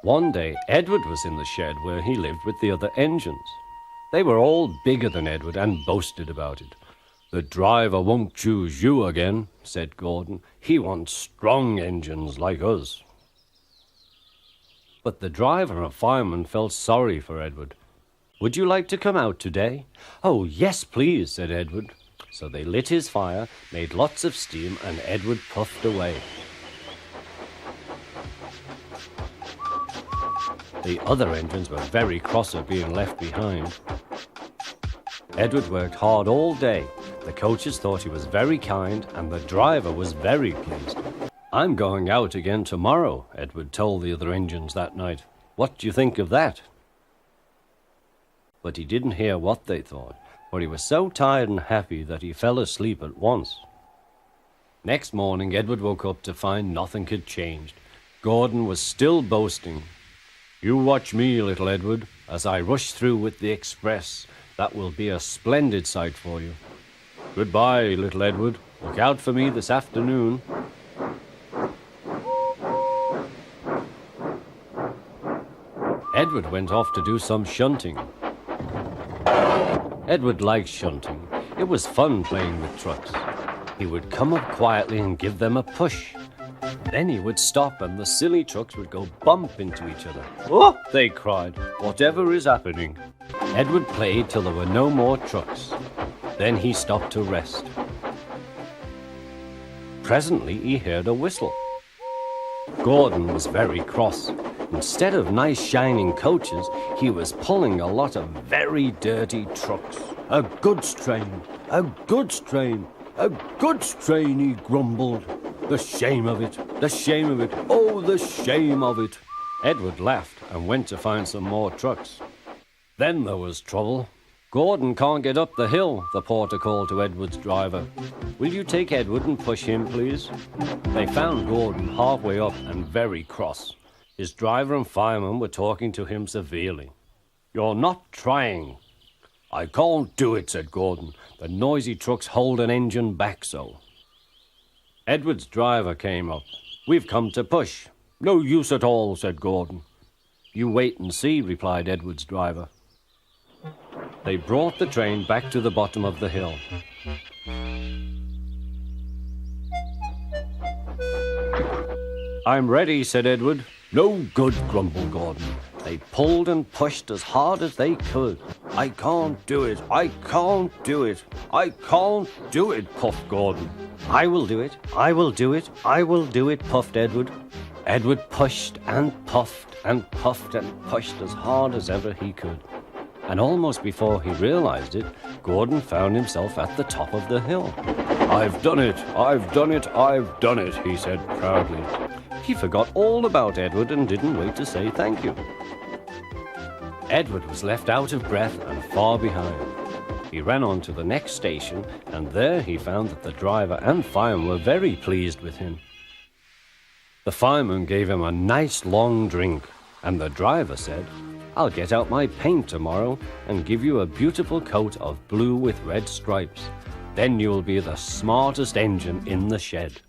One day, Edward was in the shed where he lived with the other engines. They were all bigger than Edward and boasted about it. "The driver won't choose you again," said Gordon. "He wants strong engines like us." But the driver and fireman felt sorry for Edward. "Would you like to come out today?" "Oh, yes, please," said Edward. So they lit his fire, made lots of steam, and Edward puffed away. The other engines were very cross at being left behind. Edward worked hard all day. The coaches thought he was very kind, and the driver was very pleased. "I'm going out again tomorrow," Edward told the other engines that night. "What do you think of that?" But he didn't hear what they thought, for he was so tired and happy that he fell asleep at once. Next morning, Edward woke up to find nothing had changed. Gordon was still boasting. "You watch me, little Edward, as I rush through with the express. That will be a splendid sight for you. Goodbye, little Edward. Look out for me this afternoon." Edward went off to do some shunting. Edward liked shunting. It was fun playing with trucks. He would come up quietly and give them a push. Then he would stop and the silly trucks would go bump into each other. "Oh!" they cried. "Whatever is happening?" Edward played till there were no more trucks. Then he stopped to rest. Presently he heard a whistle. Gordon was very cross. Instead of nice shining coaches, he was pulling a lot of very dirty trucks. "A goods train, a goods train, a goods train," he grumbled. "The shame of it, the shame of it, oh, the shame of it." Edward laughed and went to find some more trucks. Then there was trouble. "Gordon can't get up the hill," the porter called to Edward's driver. "Will you take Edward and push him, please?" They found Gordon halfway up and very cross. His driver and fireman were talking to him severely. "You're not trying." "I can't do it," said Gordon. "The noisy trucks hold an engine back so." Edward's driver came up. "We've come to push." "No use at all," said Gordon. "You wait and see," replied Edward's driver. They brought the train back to the bottom of the hill. "I'm ready," said Edward. "No good," grumbled Gordon. They pulled and pushed as hard as they could. "I can't do it, I can't do it, I can't do it," puffed Gordon. "I will do it, I will do it, I will do it," puffed Edward. Edward pushed and puffed and puffed and pushed as hard as ever he could. And almost before he realized it, Gordon found himself at the top of the hill. "I've done it, I've done it, I've done it," he said proudly. He forgot all about Edward and didn't wait to say thank you. Edward was left out of breath and far behind. He ran on to the next station, and there he found that the driver and fireman were very pleased with him. The fireman gave him a nice long drink, and the driver said, "I'll get out my paint tomorrow and give you a beautiful coat of blue with red stripes. Then you'll be the smartest engine in the shed."